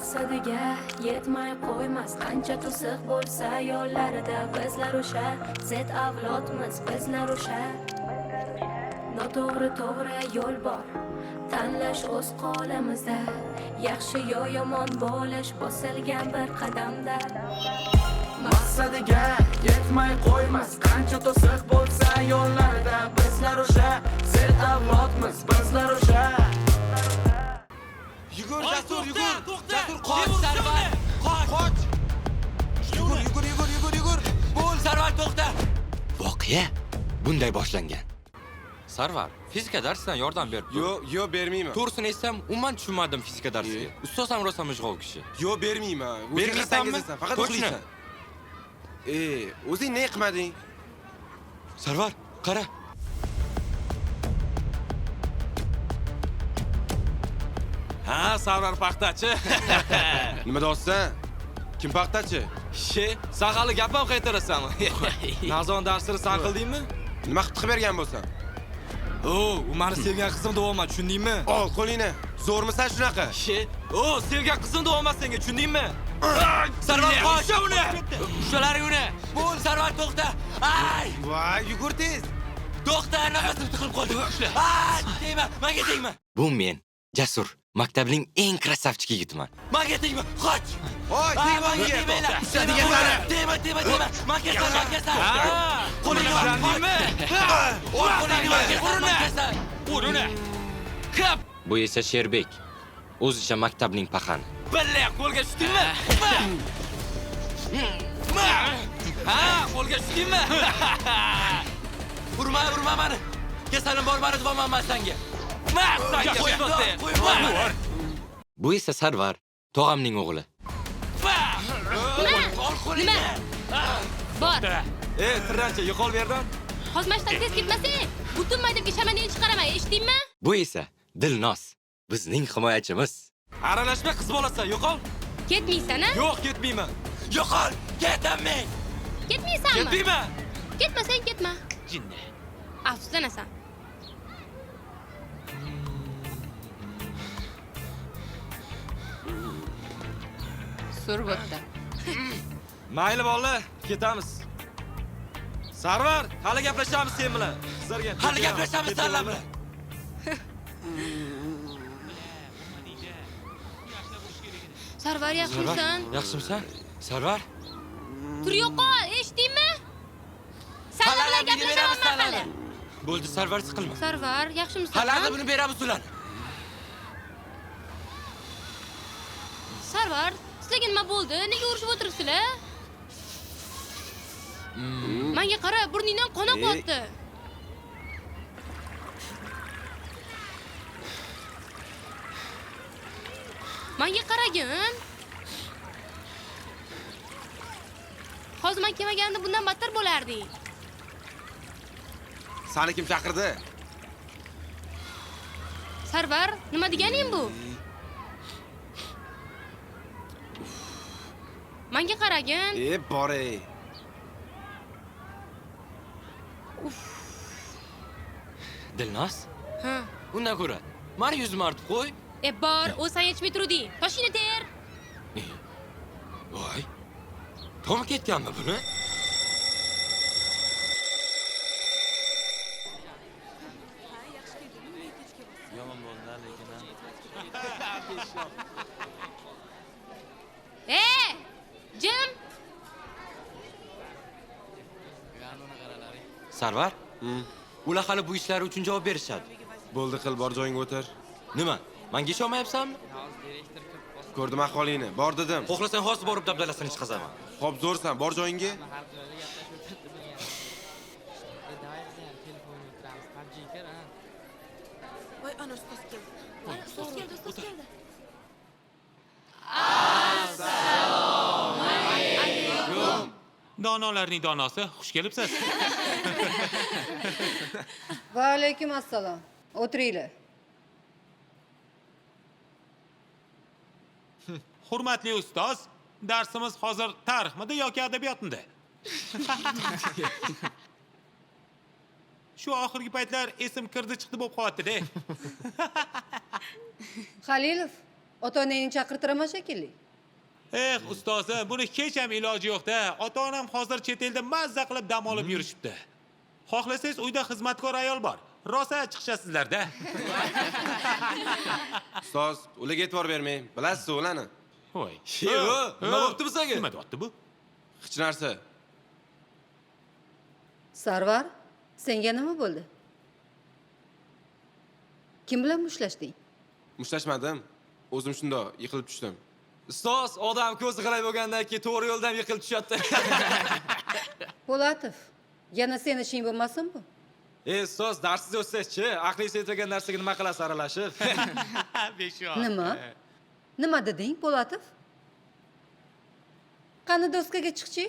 maqsadiga yetmay qo'ymas qancha to'siq bo'lsa yo'llarida bizlar o'sha zet avlodmiz bizlar o'sha noto'g'ri to'g'ri yo'l bor tanlash o'z qo'limizda yaxshi yo yomon bo'lish bosilgan bir qadamda maqsadiga yetmay qo'ymas qancha to'siq bo'lsa yo'llarida bizlar o'sha zet avlodmiz bizlar o'sha Yugur, Jasur, yugur! Jasur, Qoch, Sarvar! Qoch! Yugur! Bo'l, Sarvar, to'xta! Voqea bunday boshlangan. Sarvar, fizika darsidan yordam berib tur. Yo, bermayman. To'g'risini aytsam, umuman tushunmadim fizika darsiga. Ustoz ham rosa mijg'ov kishi. Yo, bermayman. Bermaysanmi? Faqat o'qiysan. O'zing ne qilmading? Sarvar, qara. Ha, Sarvar paxtachi. Nima deyapsan? Kim paxtachi? She, sen hali gap ham qaytarasanmi? Nazon darsini san qildingmi? Nima qilib bergan bo'lsan? U meni sevgan qizim deyapman, tushundingmi? Ol qo'lingni. Zo'rmisan shunaqa? She, sevgan qizim deyapman senga, tushundingmi? Sarvar, qoch uni! Ushlaring uni! Bo'l, Sarvar, to'xta! Ay! Voy, yugur tez. To'xta, nafasim tiqilib qoldi. Ay, tegma, menga tegma. Bu men, Jasur, maktabning eng krasavchik yigitiman. Menga tegma, qoch! Voy, tegma menga. Ushladigan sani. Tegma. Menga san. Qo'lingni Tushundingmi? Qo'lingni. Kap! Bu esa Sherbek. O'zicha maktabning paxani. Billa qo'lga tushdingmi? Ha, qo'lga tushdingmi? Urma meni. Kasalim bor, meni deyapman senga. Bu esa Sarvar, tog'amning o'g'li. Nima? Bor. Tirrancha, yo'qol bu yerdan. Xozmashdan tez ketmasang, butun maktabga shamanini chiqaraman, eshitdingmi? Bu esa Dilnoz, bizning himoyachimiz. Aralashma qiz bolasan, yo'qol. Ketmaysan-a? Yo'q, ketmayman. Yo'qol, ketaman. Ketmaysanmi? Ketmayman. Ketmasang ketma. Jinni. Afsuslanasan. Surbotda. Mayli bolalar, ketamiz. Sarvar, hali gaplashamiz sen bilan. Qizlarga. Hali gaplashamiz senlar bilan. Sarvar, yaxshimisan? Yaxshimisan? Sarvar? Tur yo'qol, eshitdingmi? Senlar bilan gaplashaman hali. Bo'ldi, Sarvar, siqilma. Sarvar, yaxshimisan? Hali buni beramiz ular. Sarvar, sizlarga nima bo'ldi? Nega urushib o'tiribsizlar? Menga qara, burningdan qon oqyapti. Menga qaragin. Hozir men kelmaganimda bundan battar bo'larding. Seni kim chaqirdi? Sarvar, nima deganing bu? Menga qaragin. Bor-ey. Dilnoz? Ha. Undan ko'ra, meni yuzimni artib qo'y. Bor, o'zsan yetishmay turuvding. Toshini ter. Voy. Tom ketganmi buni? Yomon bo'ldi lekin. Jim. Sarvar? Ular hali bu ishlar uchun javob berishadi. Bo'ldi, qil, bor joyingga o'tir. Nima? Menga ishonmayapsanmi? Ko'rdim ahvolingni. Bor dedim. Xohlasang hozir borib dabdalasini chiqazaman. Xo'p, zo'rsan, bor joyingga. Voy, ana ustoz keldi. Ustoz keldi. Donolarning donosi, xush kelibsiz. Va alaykum assalom. O'tiringlar. Hurmatli ustoz, darsimiz hozir tarixmidi yoki adabiyotmidi? Shu oxirgi paytlar esim kirdi chiqdi bo'lib qolyapti-da. Halilov, Ota-onangni chaqirtiraman shekilli. Ustozim, buni hech ham iloji yo'q-da. Ota-onam hozir chet elda mazza qilib dam olib yurishibdi. Xohlasangiz uyda xizmatkor ayol bor. Rosa chiqishasizlar-da. Ustoz, ularga e'tibor bermang. Bilasiz ularni. Voy. Nima bo'pti bizga? Nima deyapti bu? Hech narsa. Sarvar, senga nima bo'ldi? Kim bilan mushlashding? Mushtlashmadim. O'zim shundoq yiqilib tushdim. Ustoz, odam ko'zi g'ilay bo'lgandan keyin to'g'ri yo'ldan yiqilib tushyapti. Po'latov, yana seni ishing bo'lmasin bu? Ustoz, darsiz o'tsangiz-chi, aqlingiz yetmagan narsaga nima qilasiz aralashib? Beshok. Nima? Nima deding, Po'latov? Qani doskaga chiqchi?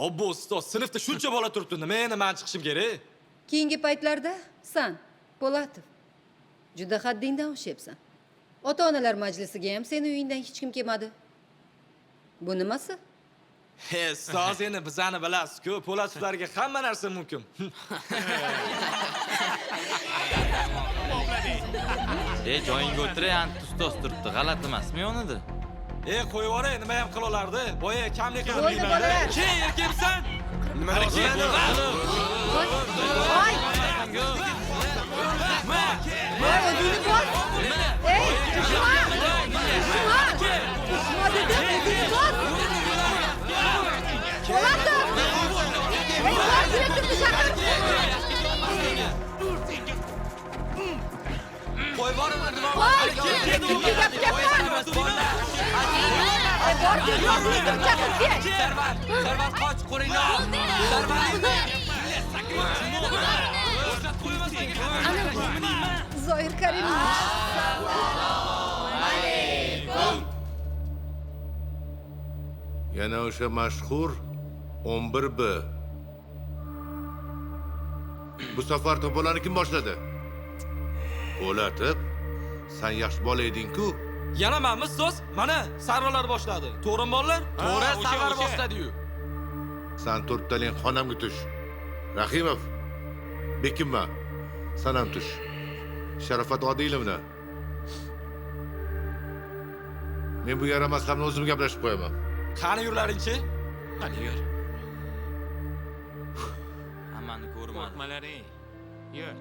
Obbo, ustoz, sinfda shuncha bola turibdi, nima endi men chiqishim kerak? Keyingi paytlarda sen, Po'latov, juda haddingdan oshyapsan. Ota-onalar majlisiga ham seni uyingdan hech kim kelmadi. Bu nimasi? Ustoz, endi bizani bilasiz-ku, Po'latovlarga hamma narsa mumkin. Joyingga o'tiray, ustoz turibdi, g'alati emasmi yonida? Qo'yib yuboray, nima ham qila olardi? Boya kamlik qilib Bo'ldi, bolalar. Kim erkaksan? Nima deyapsan? Voy! Voy, o'zingni bos! Ey, Dushman! Dushman! Dushman dedim, o'zingni bos! Po'latov! Ey, bor direktorni chaqir! Qo'yib yuboraman, nima? Voy, kimga gapiryapman? Ey, bor direktorni chaqir, kel! Sarvar, qoch, qo'ringni ol. Sarvar. Zoir Karimovich. Yana o'sha mashhur 11B. Bu safar to'polani kim boshladi? Po'latov, sen yaxshi bola eding-ku. Yana menmi ustoz? Mana sarvalar boshladi. To'g'rimi bolalar? To'g'ri, o'sha, sarvar o'sha. boshladi-yu. Sen to'rttaling xonamga tush. Rahimov, Bekimma, sen ham tush. Sharofat Odilovna. Men bu yaramaslarni o'zim gaplashib qo'yaman. Qani yurlaring-chi? Qani yur. Hammani ko'rmadim. Qo'rqmalaring. Yur.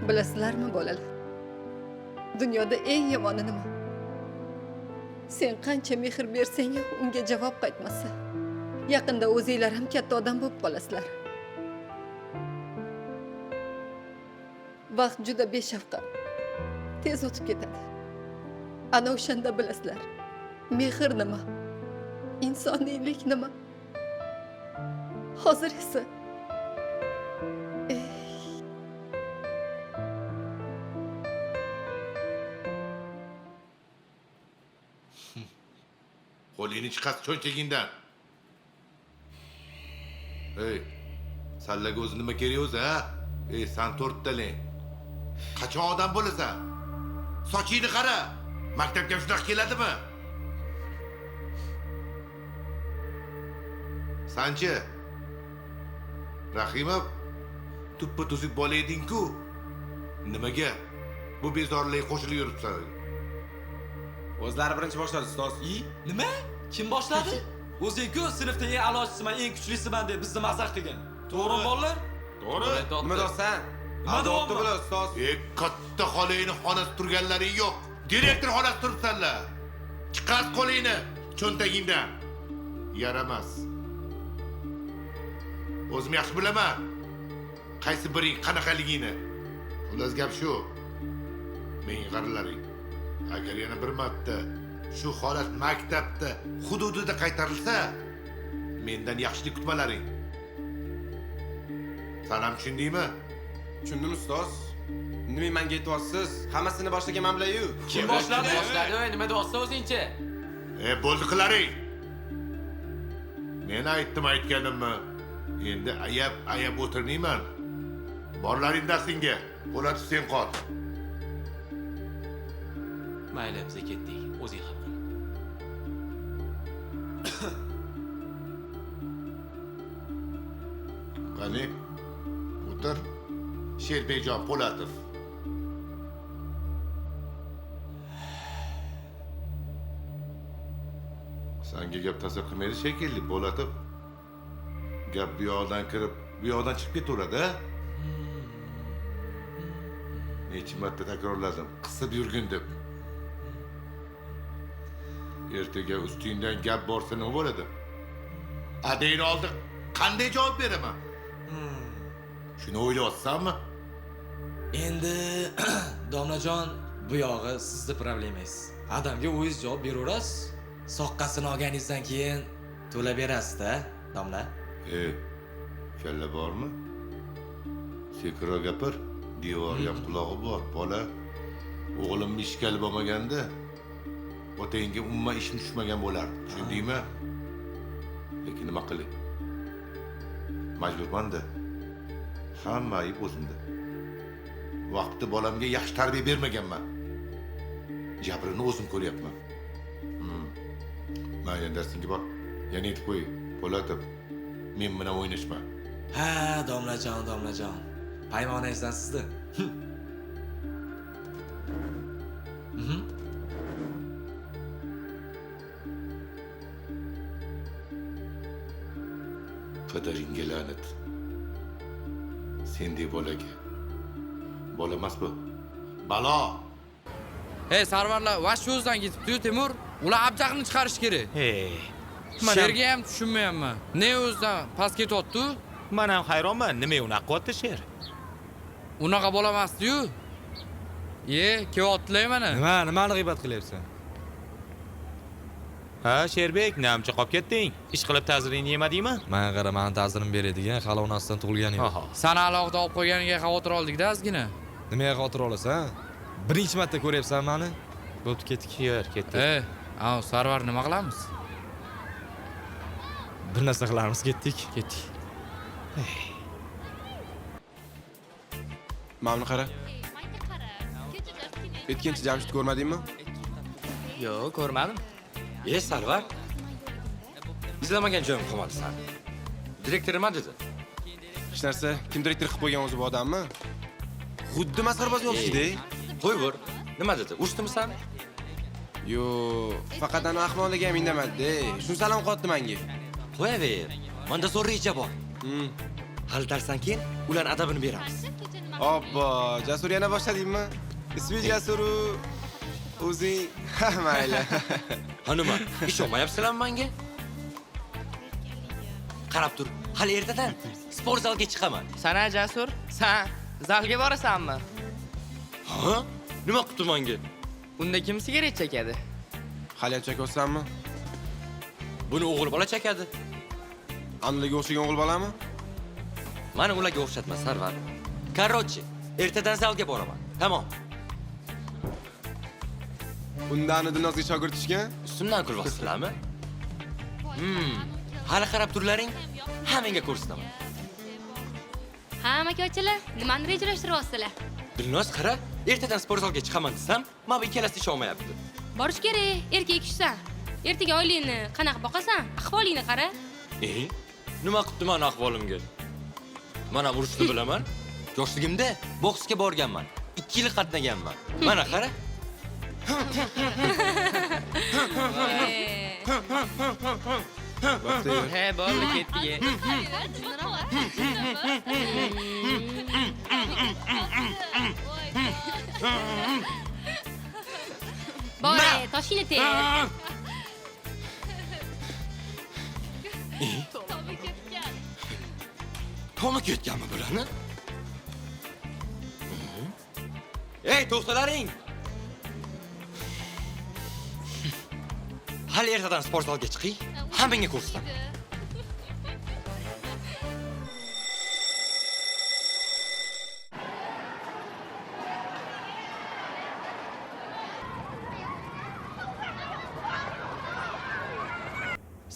Bilasizlarmi, bolalar? Dunyoda eng yomoni nima? Sen qancha mehr bersang ham unga javob qaytmasa. Yaqinda o'zinglar ham katta odam bo'lib qolasizlar. Vaqt juda beshafqat. Tez o'tib ketadi. Ana o'shanda bilasizlar. Mehr nima? Insoniylik nima? Hozir esa Qo'lingni chiqart cho'nchagingdan. Ey, sallaga o'zi nima kerak o'zi, ha? Ey, sen to'rttaling. Qachon odam bo'lasan? Sochingni qara. Maktabga shunaqa keladimi? Sanchi? Rahimov, tuppa-tuzuk bola eding-ku. Nimaga? Bu bezorlarga qo'shilib yuribsan. O'zlari birinchi boshladi ustoz. Nima? Kim boshladi? O'zing-ku sinfda eng a'losiman, eng kuchlisiman deb bizni mazax qilgan. To'g'rimi bolalar? To'g'ri. Nima deyapsan? Nima deyapman? bular ustoz? Katta xolangni xonasida turganlaring yo'q. Direktor xonasida turibsanlar. Chiqart qo'lingni cho'ntagingdan. Yaramas. O'zim yaxshi bilaman. Qaysi biring qanaqaligini. Xullas gap shu. Menga qaralaring. Agar yana bir marta shu holat maktabda hududida qaytarilsa, mendan yaxshilik kutmalaring. Sen ham tushundingmi? Tushundim ustoz. Nima menga aytyapsiz? Hammasini boshlagan men bilan-yu. Kim boshladi? Nima deyapsan o'zingchi? Bo'ldi qilaring. Men aytganimni. Endi ayab o'tirmayman. Borlaring darsingga. Po'latov sen qol. Mayli, biz ketdik. O'zing hal qil. Qani, O'tir. Sherbekjon Po'latov. Senga gap ta'sir qilmaydi shekilli, Po'latov. Gap bu yoqdan kirib, bu yoqdan chiqib ketaveradi. Necha marta takrorladim, qisib yurgin deb. Ertaga ustingdan gap borsa nima bo'ladi? Adayni oldi qanday javob beraman? Shuni o'ylayapsanmi? Endi domlajon, bu yog'i sizni problemangiz. Adamga o'zingiz javob beraverasiz. Soqqasini olganingizdan keyin to'lab berasiz-da, domla. Kalla bormi? Sekiroq gapir. Devorga qulog'i bor, bola. O'g'limni ishkali bo'lmaganda, otangga umuman ishim tushmagan bo'lardi. Tushundingmi? Lekin nima qilay? Majburman-da. Hamma ayb o'zimda. Vaqtida bolamga yaxshi tarbiya bermaganman. Jabrini o'zim ko'ryapman. Mayli, darsingga bor. Yana aytib qo'y, Po'latov. Men bilan o'ynashma. Ha, domlajon. Paymonangizdan sizni. Qadaringga la'nat. Sendek bolaga. Bola emas bu. Balo. Hey, sarvarlar, vash o'zidan ketibdi-yu, Temur. Ular abjaqni chiqarish kerak. Hey. Sherga ham tushunmayapman. Ne o'zidan past ketyapti? Men ham hayronman, nima unaqa qilyapti sher? Unaqa bo'lamasdi-yu. Kelyaptilar mana. Nimani g'iybat qilyapsan? Ha, Sherbek, namcha qolib ketding. Ish qilib ta'zirini yemadingmi? Menga qara, men ta'zirim beradigan hali onasidan tug'ilgani yo'q. Sana alohida olib qo'yganiga xavotir oldik-da ozgina. Nimaga xavotir olasan? Birinchi marta ko'ryapsan meni. Bo'pti, ketdik. Ketdik. Sarvar nima qilamiz? Bir narsa qilamiz, ketdik. Mamni qara. O'tkinchi Jamshid ko'rmadingmi? Yo'q, ko'rmadim. Sarvar. İzlamagan joyim qolmadi san. Direktor nima dedi? Hech narsa, kim direktor qilib qo'ygan o'zi bu odammi? Xuddi masxarabozga o'xshaydi. Qo'y bor. Nima dedi? Urishdimi san? Yo'q, faqat ana ahmoqlarga ham indamadi-da. Shuni salom qotdi menga. Qo'yaver. Menda zo'r reja bor. Hal darsdan keyin ular adabini beramiz. Obbo, Jasur yana boshladingmi? Ismi Jasuru. O'zing, mayli. Ha nima? Ish olmayapsizlarmi menga? Qarab tur. Hali ertadan sport zalga chiqaman. Sana Jasur, sen zalga borasanmi? Ha? Nima qilibdi menga? Unda kim sigaret chekadi? Hali ham chekyapsanmi? Buni o'g'il bola chekadi. Anlarga o'xshagan o'g'il bolami? Mani ularga o'xshatma, Sarvar. Короче, ertadan zalga boraman. Tamom. Undan Dilnozga shogird tushgan? Ustimdan kulyapsizlarmi? Hali qarab turlaring, hammaga ko'rsataman. Ha, akachilar, nimani rejalashtiryapsizlar? Dilnoz qara, ertadan sport zalga chiqaman desam, mana bu ikkalasi ish olmayapti. Borish kerak, erkak kishsan. Ertaga oilangni qanaqa boqasan? Ahvolingni qara. Nima qilibdi meni ahvolimga? Mana urushni bilaman. Yoshligimda boksga borganman. 2 yil qatnaganman. Mana qara. He, bo'ldi, ketdik. Bora, toshingni ter. To'mi ketganmi bularni? Ey, to'xtalaring! Hali ertadan sport zalga chiqing, hammangga ko'rsataman.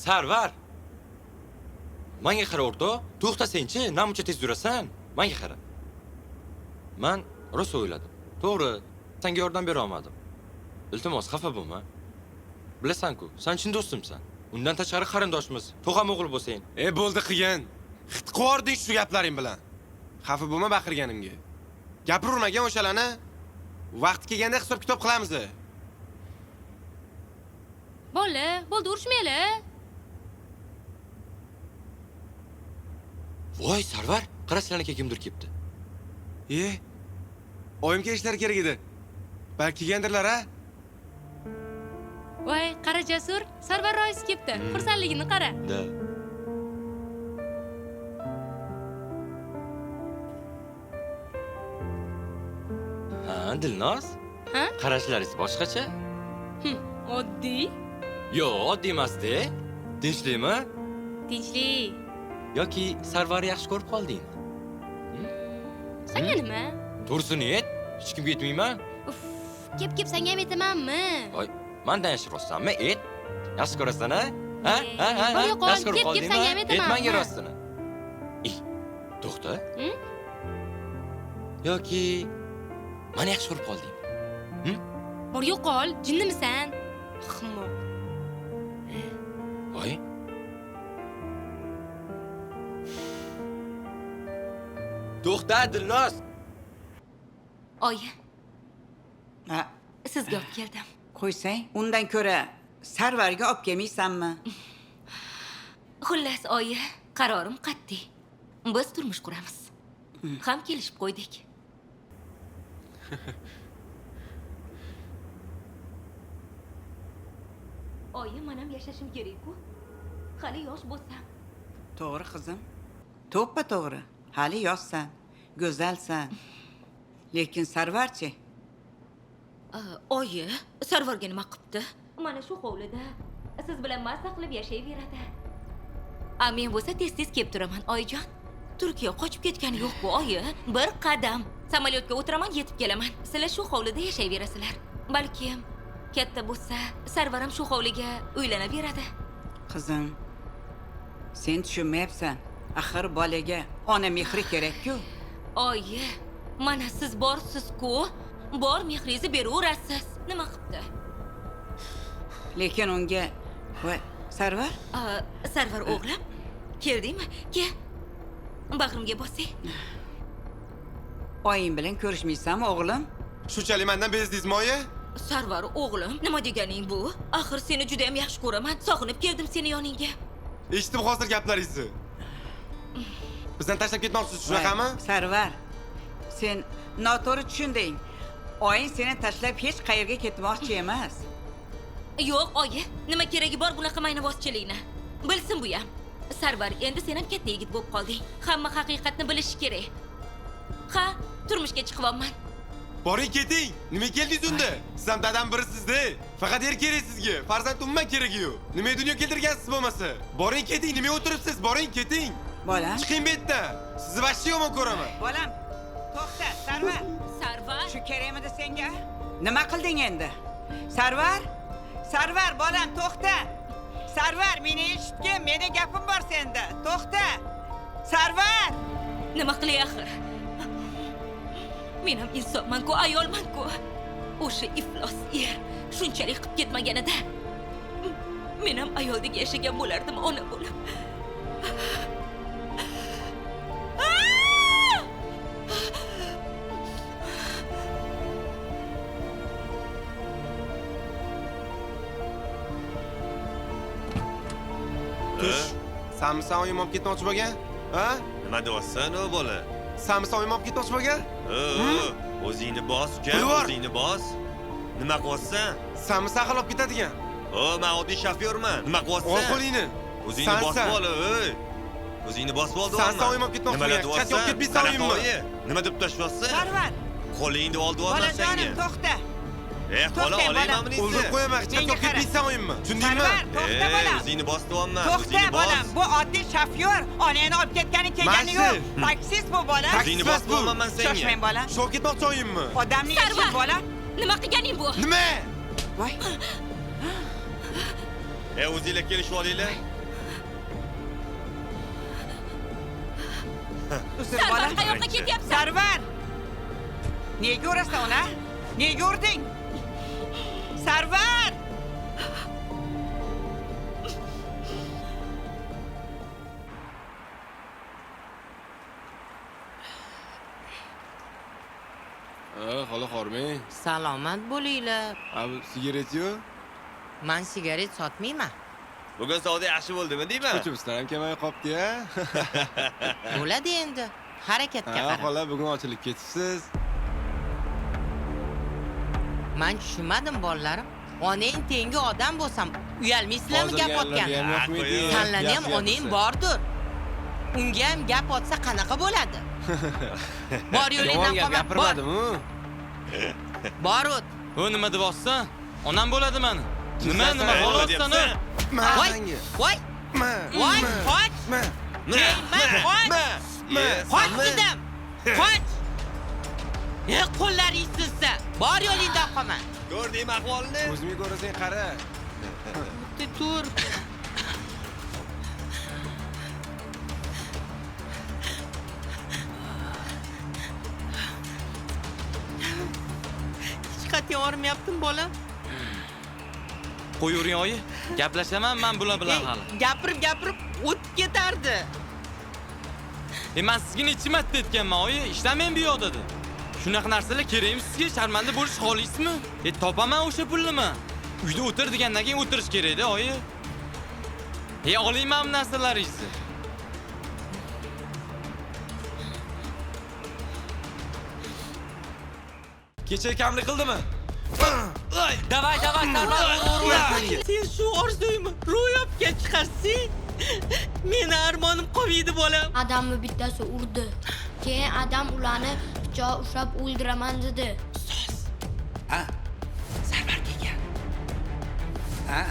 Sarvar. Menga qara o'rta, to'xtasenchi, namuncha tez yurasan. Menga qara. Men rosa o'yladim. To'g'ri, senga yordam bera olmadim. Iltimos, xafa bo'lma. Bilasan-ku, sen chin do'stimsan. Undan tashqari qarindoshmiz. To'g'am o'g'il bo'lsang. Bo'ldi qilgan. Xit qording shu gaplaring bilan. Xafa bo'lma baqirganimga. Gapirmagan o'shalarni. Vaqti kelganda hisob-kitob qilamiz. Bo'ldi, urushmaylar. Voy, Sarvar, qarasizlar kimdir kelibdi. Oyim kelishlari kerak edi. Balki kelgandirlar, ha? Voy, qara Jasur, Sarvar rois kelibdi. Xursandligini qara. Da. Ha, Dilnoz? Ha? Qarashlaringiz boshqacha? Oddiy. Yo'q, oddiy emas-da. Tinchlikmi? Tinchlik. Yoki Sarvarni yaxshi ko'rib qoldingmi? Senga nima? To'g'risini ayt. Hech kimga aytmayman. Uf, kep senga ham aytamanmi? Voy, mendan yashiryapsanmi? Ayt. Yaxshi ko'rasan-a? Ha? Qo'ya qol, Yaxshi ko'rib kep qoldingmi? senga ham aytamanmi? Aytmanga rostini. To'xta. Yoki meni yaxshi ko'rib qoldingmi? Bor yo'qol, jinnimisan? Ximoq. Voy. To'xta, Dilnoz. Oyi, Ha, sizga olib keldim. qo'ysang, undan ko'ra Sarvarga olib kelmaysanmi? Xullas, oyi, qarorim qat'iy. Biz turmush quramiz. Ham kelishib qo'ydik. Oyi, men ham yashashim kerak-ku. Hali yosh bo'lsam. To'g'ri qizim. To'ppa to'g'ri. Hali yoshsan, go'zalsan. Lekin Sarvarchi? Oyi, Sarvarga nima qilibdi? Mana shu hovlida siz bilan mazza qilib yashayveradi. Men bo'lsa tez-tez kelib turaman, oyijon. Turkiya qochib ketgani yo'q-ku, oyi. Bir qadam. Samolyotga o'tiraman, yetib kelaman. Sizlar shu hovlida yashayverasizlar. Balkim katta bo'lsa, Sarvar ham shu hovliga uylanaveradi. Qizim, sen tushunmayapsan. Axir bolaga ona mehri kerak-ku. Oyi, mana siz borsiz-ku, bor mehringizni beraverasiz. Nima qilibdi? Lekin unga voy, Sarvar? Sarvar o'g'lim, keldingmi? Kel. Bag'rimga bosing. Oying bilan ko'rishmaysanmi, o'g'lim? Shunchalik mendan bezdingizmi, oyi? Sarvar o'g'lim, nima deganing bu? Axir seni juda ham yaxshi ko'raman. Sog'inib keldim seni yoningga. Eshitdim hozir gaplaringizni. Bizdan tashlab ketmoqchisiz, shunaqami? Sarvar, sen noto'g'ri tushunding. Oying seni tashlab hech qayerga ketmoqchi emas. Yo'q, oyi, nima keragi bor bunaqa maynavozchilikni? Bilsin bu ham. Sarvar, endi sen ham katta yigit bo'lib qolding. Hamma haqiqatni bilishi kerak. Ha, turmushga chiqyapman. Boring keting. Nima keldingiz unda? Siz ham dadam birisizda. Faqat er kerak sizga. Farzand umuman keragi yo'q. Nima dunyo keltirgansiz bo'lmasa? Boring keting, nima o'tiribsiz? Boring keting. Bolam. Chiqing bu yerdan. Sizni vashchi yomon ko'raman. Bolam, to'xta, Sarvar. Sarvar. Shu kerakmidi senga? Nima qilding endi? Sarvar? Sarvar, bolam, to'xta. Sarvar, meni eshitgin, meni gapim bor senda. To'xta. Sarvar! Nima qilay axir? Men ham insonman-ku, ayolman-ku. O'sha iflos er shunchalik qilib ketmaganida men ham ayoldek yashagan bo'lardim, ona bo'lib. Samsa oyim olib ketmoqchi bo'lgan? Ha? Nima deyapsan, o bola? Samsa oyim olib ketmoqchi bo'lgan? O'zingni bos, uka, o'zingni bos. Nima qilyapsan? Samsa olib ketadigan. Men oddiy shofyorman. Nima qilyapsan? Ol qo'lingni. O'zingni bosib ol, ey. O'zingni bosib ol, deyapman. Samsa oyim olib ketmoqchi bo'lgan. Qachon olib ketmaysan oyimni? Nima deb tashlayapsan? Sarvar! Qo'lingni ol, deyapman senga. Bolajonim, to'xta. Xola, olayman buni. O'ldirib qo'yaman. Qachon olib ketmaysan oyimni? Tushundingmi? Sarvar, to'xta bolam. O'zingni bos, deyapman. To'xta bolam, bu oddiy shofyor. Onangni olib ketgani kelgani yo'q. Taksist bu bola. O'zingni bos, deyapman senga. Shoshmang bolam. Shu olib ketmoqchi oyimmi? Odamni yashil bolam. Nima qilganing bu? Nima? Voy. O'zinglar kelishib olinglar. Sarvar, qayoqqa ketyapsan? Sarvar! Nega urasan ona? Nega urding? Sarvar! Xola xormang. Salomat bo'linglar. Abi sigaret yo'q? Men sigaret sotmayman. Bugun savdo yaxshi bo'ldimi deyman? Ko'chimizdan ham kamay qopti-ya. Bo'ladi endi. Harakatga Ha, qarab. xola bugun ochilib ketibsiz. Men tushunmadim bolalarim. Onang tengi odam bo'lsam, uyalmaysizlarmi gap otganda? Sanlarni ham onang bordir. Unga ham gap otsa qanaqa bo'ladi? Bor yo'lingdan qolma. Gapirmadim-ku. Bor o't. O nima deyapsan? Onam bo'ladi mani. Nima xolassan? Voy, voy. Voy, qoch. Qoch dedim. Qoch. Qo'llaring sinsa, bor yo'lingdan qolma. Ko'rding ahvolni? O'zingga ko'rasang qara. Tur. Hech qat'iy og'rimayaptimi bola? Qo'yavering oyi. Gaplashaman men bular bilan hali. Gapirib o'tib ketardi. Men sizga necha marta aytganman oyi, ishlamayman bu yoqda dedi. Shunaqa narsalar kerakmi sizga? Sharmanda bo'lish xohlaysizmi? Topaman o'sha pulni. Uyda o'tir degandan keyin o'tirish kerak-da oyi. Olayman bu narsalaringizni. Kecha kamlik qildimi? Davay, sen shu orzuymi? Ro'yobga chiqarsin. Meni armonim qolmaydi bolam. Adamni bittasi urdi. Keyin adam ularni pichoq ushlab o'ldiraman dedi. Ha? Sarvar kelgan. Ha?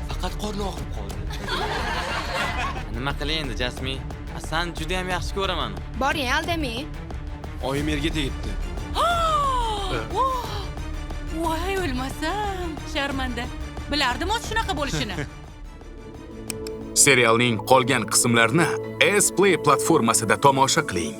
Faqat qorni og'rib qoldi. Nima qilay endi, Jasmin? Sen juda ham yaxshi ko'raman. Boring, aldamang. Oyim yerga tegibdi. Voy, o'lmasam. Sharmanda. Bilardim o'z shunaqa bo'lishini. Serialning qolgan qismlarini S Play platformasida tomosha qiling.